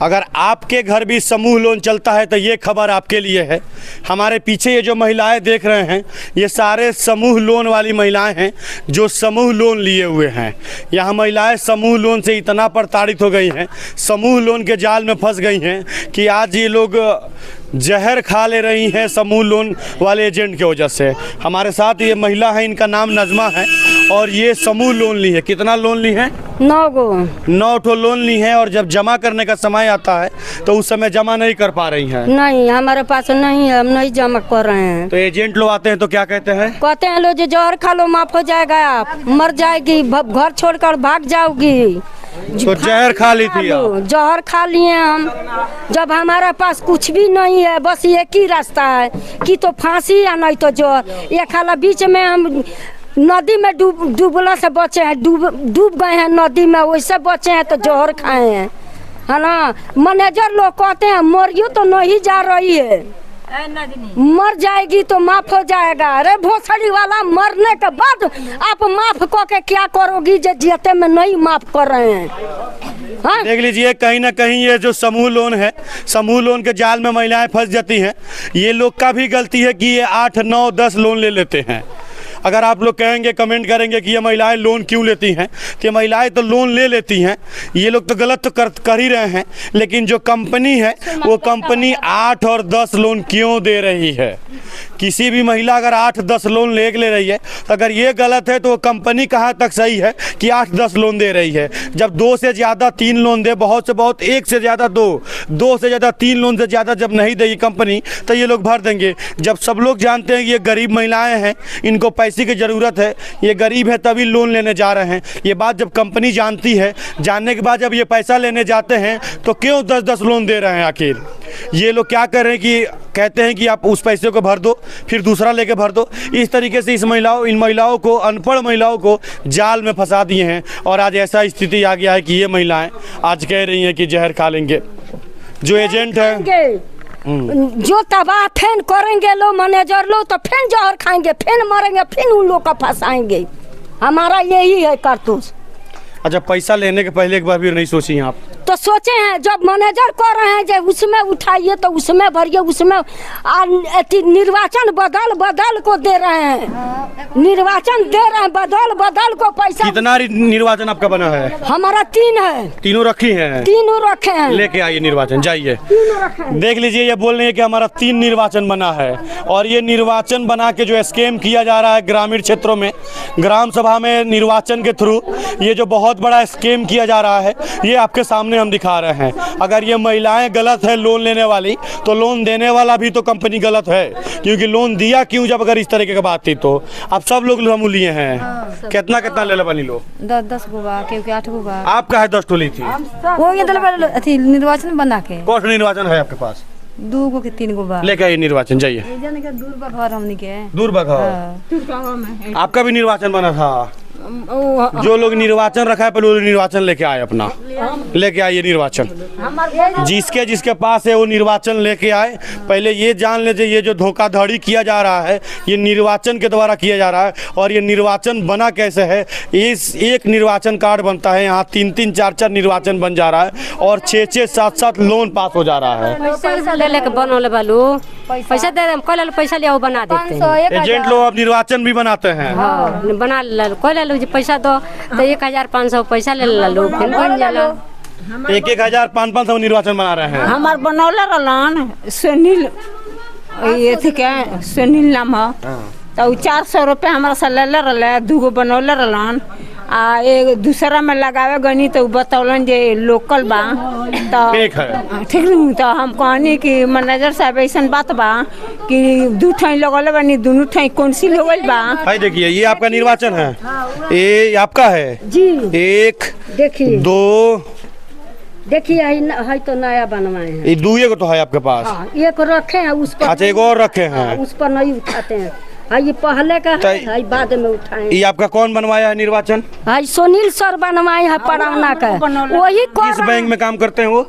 अगर आपके घर भी समूह लोन चलता है तो ये खबर आपके लिए है। हमारे पीछे ये जो महिलाएं देख रहे हैं ये सारे समूह लोन वाली महिलाएं हैं जो समूह लोन लिए हुए हैं। यहाँ महिलाएं समूह लोन से इतना प्रताड़ित हो गई हैं, समूह लोन के जाल में फंस गई हैं कि आज ये लोग जहर खा ले रही हैं समूह लोन वाले एजेंट की वजह से। हमारे साथ ये महिला है, इनका नाम नजमा है और ये समूह लोन ली है। कितना लोन ली है? 9 ठो लोन ली है और जब जमा करने का समय आता है तो उस समय जमा नहीं कर पा रही हैं। नहीं, हमारे पास नहीं है, हम नहीं जमा कर रहे हैं। तो एजेंट लोग आते हैं तो क्या कहते हैं? कहते हैं लो जो जहर खा लो माफ हो जाएगा, आप मर जाएगी, घर छोड़कर भाग जाओगी। तो जहर खा ली थी आप? जहर खा लिए हम। जब हमारे पास कुछ भी नहीं है, बस एक ही रास्ता है कि तो फांसी या नहीं तो जहर। ये खाला बीच में हम नदी में डूबला से बचे हैं, डूब गए हैं नदी में, वैसे बचे हैं तो जहर खाए हैं, है ना। मैनेजर लोग कहते हैं मरियो तो नहीं जा रही है, मर जाएगी तो माफ हो जाएगा। अरे भोसड़ी वाला, मरने के बाद आप माफ करके क्या करोगी जो जीते में नहीं माफ कर रहे हैं। हाँ? देख लीजिए, कहीं ना कहीं ये जो समूह लोन है, समूह लोन के जाल में महिलाएं फंस जाती हैं। ये लोग का भी गलती है कि ये 8, 9, 10 लोन ले लेते हैं। अगर आप लोग कहेंगे, कमेंट करेंगे कि ये महिलाएं लोन क्यों लेती हैं, तो ये महिलाएं तो लोन ले लेती हैं, ये लोग तो गलत तो कर ही रहे हैं, लेकिन जो कंपनी है वो कंपनी 8 और 10 लोन क्यों दे रही है? किसी भी महिला अगर 8-10 लोन ले रही है तो अगर ये गलत है तो वो कंपनी कहाँ तक सही है कि 8-10 लोन दे रही है? जब 2 से ज़्यादा 3 लोन दे, बहुत से बहुत 1 से ज़्यादा 2 से ज़्यादा 3 लोन से ज़्यादा जब नहीं देगी कंपनी तो ये लोग भर देंगे। जब सब लोग जानते हैं कि ये गरीब महिलाएं हैं, इनको पैसे की ज़रूरत है, ये गरीब है तभी लोन लेने जा रहे हैं, ये बात जब कंपनी जानती है, जानने के बाद जब ये पैसा लेने जाते हैं तो क्यों 10-10 लोन दे रहे हैं? आखिर ये लोग क्या कर रहे हैं कि कहते हैं कि आप उस पैसे को भर दो फिर दूसरा लेके भर दो। इस तरीके से इन महिलाओं को, अनपढ़ महिलाओं को जाल में फंसा दिए हैं और आज ऐसा स्थिति आ गया है कि ये महिलाएं आज कह रही हैं कि जहर खा लेंगे। जो एजेंट है जो तबाह फेन करेंगे लो मैनेजर लो तो फिर जहर खाएंगे, फिर मरेंगे, फिर उन लोग को फंसाएंगे। हमारा यही है करतूत। अच्छा, पैसा लेने के पहले एक बार भी नहीं सोची आप? तो सोचे हैं जब मैनेजर कर रहे हैं जब उसमें उठाइए तो उसमें भरिए, उसमें निर्वाचन बदल को दे रहे हैं, निर्वाचन दे रहे हैं बदल को पैसा। कितना निर्वाचन आपका बना है? हमारा 3 है। तीनों रखी हैं? तीनों रखे हैं। लेके आइए निर्वाचन, जाइए। देख लीजिए, ये बोल रही है कि हमारा 3 निर्वाचन बना है और ये निर्वाचन बना के जो स्कैम किया जा रहा है ग्रामीण क्षेत्रों में, ग्राम सभा में निर्वाचन के थ्रू ये जो बहुत बड़ा स्कैम किया जा रहा है ये आपके सामने हम दिखा रहे हैं। अगर ये महिलाएं गलत है लोन लेने वाली तो लोन देने वाला भी तो कंपनी गलत है, क्योंकि लोन दिया क्यों जब अगर इस तरीके की बात थी तो। अब सब लोग हम लिए हैं। कितना ले बनी लो? 10 गो बा, क्योंकि 8 गो बा। आपका है 10 टोली थी वो ये निर्वाचन बना के। कौन निर्वाचन है आपके पास? 2 गो के 3 गो बा। लेके आइए निर्वाचन, जाइए। दूर बा घर हमनी के, दूर बा घर। आपका भी निर्वाचन बना था? जो लोग निर्वाचन रखा है पहले निर्वाचन लेके आए, अपना लेके आइए निर्वाचन। जिसके पास है वो निर्वाचन लेके आए। पहले ये जान लीजिए, ये जो धोखाधड़ी किया जा रहा है ये निर्वाचन के द्वारा किया जा रहा है। और ये निर्वाचन बना कैसे है? इस एक निर्वाचन कार्ड बनता है, यहाँ 3-3, 4-4 निर्वाचन बन जा रहा है और 6-6, 7-7 लोन पास हो जा रहा है। पैसा ले लेके बनोले बालू, पैसा दे दे, कोई पैसा लिया बना देते हैं। एजेंट लोग अब निर्वाचन भी बनाते हैं। हाँ, बना कोई पैसा दो तो 1500 पैसा ले लो, फिर बन जाला। 1,000-500 निर्वाचन बना रहे हैं। हमार बनौला रहलन सुनील, ये थी क्या सुनील नाम है, तो 400 रुपया हमारा से ले रहा, 2 गो बनौला रहलन आ एक दूसरा में लगावे गनी तो बतौलन जे लोकल बा तो ठीक है। तो हम कहनी कि मैनेजर साहब ऐसा बात बा कि 2 ठाई लगल बानी, दोनों ठाई कौन सी लगल बा। भाई देखिए, ये आपका निर्वाचन है, ये आपका है जी। 1, देखिए 2, देखिए है तो नया बनवाए हैं। ये 2 को तो है आपके पास? हाँ, एक रखे हैं उस पर। अच्छा, एक और रखे हैं, उस पर नहीं उठाते हैं। ये पहले का है, बाद में उठाए। ये आपका कौन बनवाया है निर्वाचन? सुनील सर बनवाए है परावना का। वही किस बैंक में काम करते हैं वो?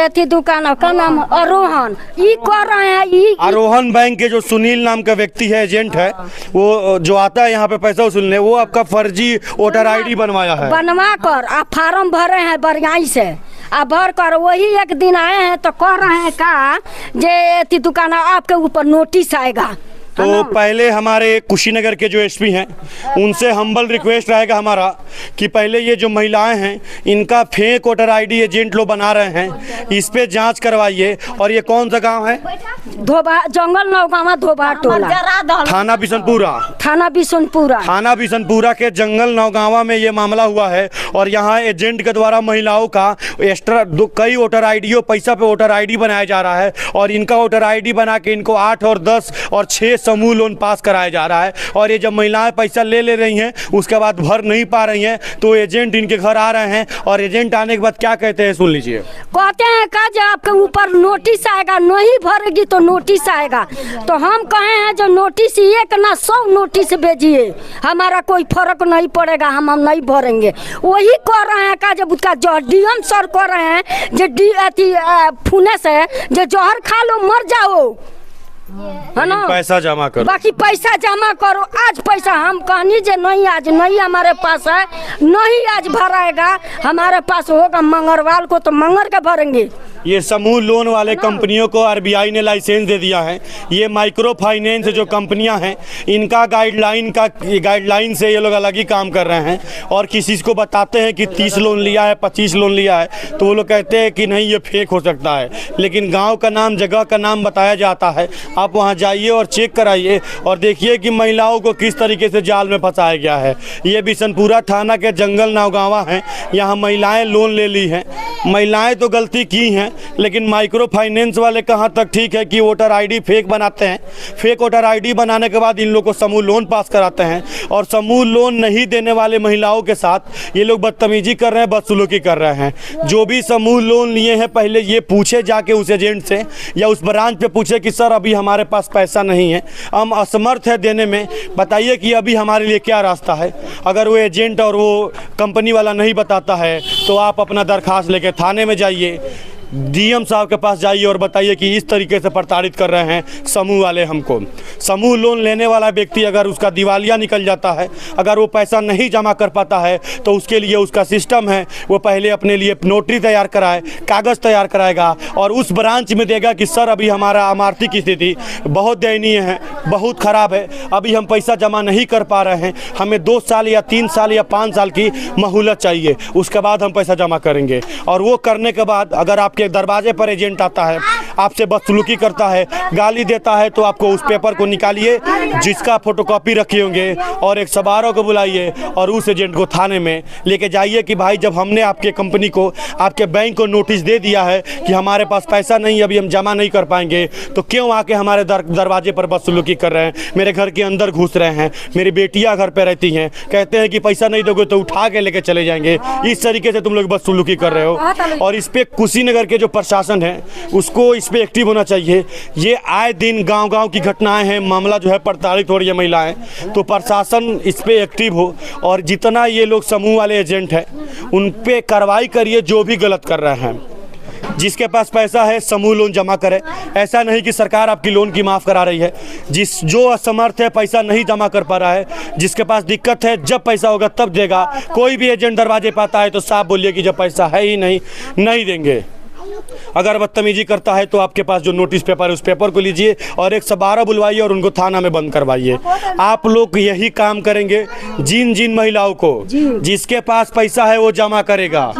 थी दुकान का नाम आरोहन। ये कर रहे हैं आरोहन बैंक के जो सुनील नाम का व्यक्ति है, एजेंट है, वो जो आता है यहाँ पे पैसा वसूलने, वो आपका फर्जी वोटर ID बनवाया है। बनवा कर आप फार्म भरे हैं बढ़िया से, आ भर कर वही एक दिन आए हैं तो कह रहे हैं का जे दुकान आपके ऊपर नोटिस आएगा। तो पहले हमारे कुशीनगर के जो एसपी हैं उनसे हम्बल रिक्वेस्ट रहेगा हमारा कि पहले ये जो महिलाएं हैं इनका फेक वोटर आईडी एजेंट लोग बना रहे हैं, इस पे जांच करवाइए। और ये कौन सा गांव है? धोबा जंगल नौगावा धोबा टोला, थाना बिशनपुरा। थाना बिशनपुरा। थाना बिशनपुरा के जंगल नौगावा में ये मामला हुआ है। और यहाँ एजेंट के द्वारा महिलाओं का एक्स्ट्रा कई वोटर आईडियों पैसा पे वोटर आईडी बनाया जा रहा है। और इनका वोटर आईडी बना के इनको 8 और 10 और 6 समूह लोन पास कराया जा रहा है। और ये जब महिलाएं पैसा ले रही हैं उसके बाद भर नहीं पा रही हैं तो एजेंट इनके घर आ रहे हैं। और एजेंट आने के बाद क्या कहते हैं सुन लीजिए। कहते हैं का जब आपके ऊपर नोटिस आएगा, नहीं भरेगी तो नोटिस आएगा। तो हम कहे हैं जो नोटिस एक ना 100 नोटिस भेजिए, हमारा कोई फर्क नहीं पड़ेगा, हम नहीं भरेंगे। वही कह रहे हैं का जब उसका जो डीएम सर कह रहे हैं जो फूने से जो जहर खा लो मर जाओ, है ना, पैसा जमा करो, बाकी पैसा जमा करो। आज पैसा हम कहनी जे नहीं, आज नहीं हमारे पास है, नहीं आज भराएगा, हमारे पास होगा मंगलवार को तो मंगल का भरेंगे। ये समूह लोन वाले कंपनियों को आरबीआई ने लाइसेंस दे दिया है। ये माइक्रो फाइनेंस जो कंपनियां हैं इनका गाइडलाइन से ये लोग अलग ही काम कर रहे हैं। और किसी को बताते हैं कि 30 लोन लिया है, 25 लोन लिया है, तो वो लोग कहते हैं कि नहीं ये फेक हो सकता है। लेकिन गांव का नाम, जगह का नाम बताया जाता है। आप वहां जाइए और चेक कराइए और देखिए कि महिलाओं को किस तरीके से जाल में फंसाया गया है। ये बिशनपुरा थाना के जंगल नौगावा हैं, यहाँ महिलाएँ लोन ले ली हैं। महिलाएँ तो गलती की हैं, लेकिन माइक्रो फाइनेंस वाले कहाँ तक ठीक है कि वोटर आईडी फेक बनाते हैं। फेक वोटर आईडी बनाने के बाद इन लोग को समूह लोन पास कराते हैं। और समूह लोन नहीं देने वाले महिलाओं के साथ ये लोग बदतमीजी कर रहे हैं, बदसलूकी कर रहे हैं। जो भी समूह लोन लिए हैं पहले ये पूछे जाके उस एजेंट से या उस ब्रांच पे पूछे कि सर अभी हमारे पास पैसा नहीं है, हम असमर्थ है देने में, बताइए कि अभी हमारे लिए क्या रास्ता है। अगर वो एजेंट और वो कंपनी वाला नहीं बताता है तो आप अपना दरखास्त लेके थाने में जाइए, डीएम साहब के पास जाइए और बताइए कि इस तरीके से प्रताड़ित कर रहे हैं समूह वाले हमको। समूह लोन लेने वाला व्यक्ति अगर उसका दिवालिया निकल जाता है, अगर वो पैसा नहीं जमा कर पाता है तो उसके लिए उसका सिस्टम है, वो पहले अपने लिए नोटरी तैयार कराए, कागज़ तैयार कराएगा और उस ब्रांच में देगा कि सर अभी हमारा आर्थिक स्थिति बहुत दयनीय है, बहुत ख़राब है, अभी हम पैसा जमा नहीं कर पा रहे हैं, हमें 2 साल या 3 साल या 5 साल की मोहलत चाहिए, उसके बाद हम पैसा जमा करेंगे। और वो करने के बाद अगर आप के दरवाजे पर एजेंट आता है, आपसे बदसलूकी करता है, गाली देता है, तो आपको उस पेपर को निकालिए जिसका फोटोकॉपी रखे होंगे और एक सवारों को बुलाइए और उस एजेंट को थाने में लेके जाइए कि भाई जब हमने आपके कंपनी को, आपके बैंक को नोटिस दे दिया है कि हमारे पास पैसा नहीं, अभी हम जमा नहीं कर पाएंगे, तो क्यों आके हमारे दरवाजे पर बदसलूकी कर रहे हैं, मेरे घर के अंदर घुस रहे हैं, मेरी बेटियां घर पे रहती हैं, कहते हैं कि पैसा नहीं दोगे तो उठा के लेके चले जाएंगे। इस तरीके से तुम लोग बदसलूकी कर रहे हो। और इस पे कुशीनगर के जो प्रशासन है उसको इस पे एक्टिव होना चाहिए। ये आए दिन गांव-गांव की घटनाएं हैं, मामला जो है प्रताड़ित हो रही है महिलाएं, तो प्रशासन इस पे एक्टिव हो और जितना ये लोग समूह वाले एजेंट हैं उन पे कार्रवाई करिए जो भी गलत कर रहे हैं। जिसके पास पैसा है समूह लोन जमा करे। ऐसा नहीं कि सरकार आपकी लोन की माफ़ करा रही है। जो असमर्थ है, पैसा नहीं जमा कर पा रहा है, जिसके पास दिक्कत है, जब पैसा होगा तब देगा। कोई भी एजेंट दरवाजे पर आता है तो साफ बोलिए कि जब पैसा है ही नहीं देंगे। अगर बदतमीजी करता है तो आपके पास जो नोटिस पेपर है उस पेपर को लीजिए और 112 बुलवाइए और उनको थाना में बंद करवाइए। आप लोग यही काम करेंगे। जिन महिलाओं को जिसके पास पैसा है वो जमा करेगा,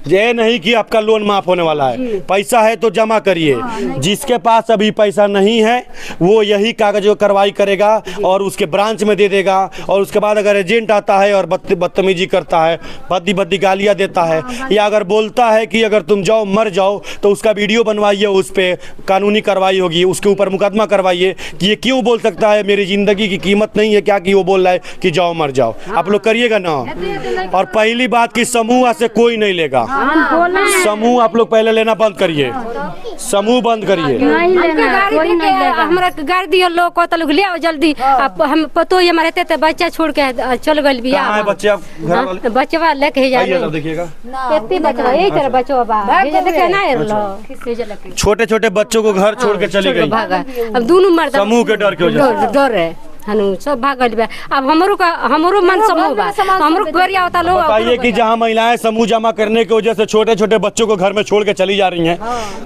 ये नहीं कि आपका लोन माफ होने वाला है। पैसा है तो जमा करिए। जिसके पास अभी पैसा नहीं है वो यही कागज कार्रवाई करेगा और उसके ब्रांच में दे देगा। और उसके बाद अगर एजेंट आता है और बदतमीजी करता है, भद्दी गालियाँ देता है या अगर बोलता है कि अगर तुम जाओ मर जाओ, तो उसका वीडियो बनवाइए, उस पर कानूनी कार्रवाई होगी, उसके ऊपर मुकदमा करवाइए कि ये क्यों बोल सकता है, मेरी ज़िंदगी की कीमत नहीं है क्या कि वो बोल रहा है कि जाओ मर जाओ। आप लोग करिएगा ना। और पहली बात कि समूह से कोई नहीं लेगा। समूह आप लोग पहले लेना बंद करिए, समूह बंद करिए। हमरा गाड़ी दियो लोग को तो ले आओ जल्दी। आप हम पतो ये हमारे ते बच्चा छोड़ के चल गइल बिया। कहां है बच्चे? आप घर वाले बच्चा लेके जा आइए, देखिएगा कितनी बच्चा यही तरह बच्चा बा ये देखे ना लो। छोटे छोटे बच्चों को घर छोड़ के चली गई। अब दोनों मर्द समूह के डर के वजह से डर है। हनु सब भाग गइल बा। अब हमरो मन समूह बा, हमरो गरिया होता लोग। बताइए कि जहाँ महिलाएं समूह जमा करने की वजह से छोटे छोटे बच्चों को घर में छोड़ के चली जा रही हैं,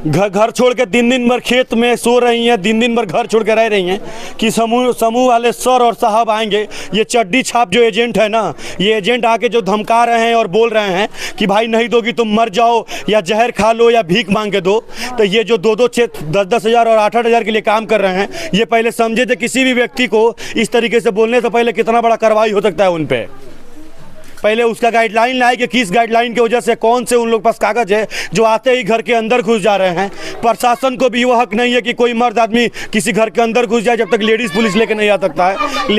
घर छोड़ के दिन भर खेत में सो रही हैं, दिन भर घर छोड़ के रह रही हैं, कि समूह वाले सर और साहब आएंगे। ये चड्डी छाप जो एजेंट है ना, ये एजेंट आके जो धमका रहे हैं और बोल रहे हैं कि भाई नहीं दोगी तुम मर जाओ, या जहर खा लो, या भीख मांग के दो। तो ये जो 10-10 हज़ार और 8-8 हज़ार के लिए काम कर रहे हैं, ये पहले समझे थे किसी भी व्यक्ति को इस तरीके से बोलने से पहले कितना बड़ा कार्रवाई हो सकता है उन पे। पहले उसका गाइडलाइन लाए कि किस गाइडलाइन की वजह से, कौन से उन लोग पास कागज है जो आते ही घर के अंदर घुस जा रहे हैं। प्रशासन को भी वो हक नहीं है कि कोई मर्द आदमी किसी घर के अंदर घुस जाए जब तक लेडीज़ पुलिस लेके नहीं आ सकता है।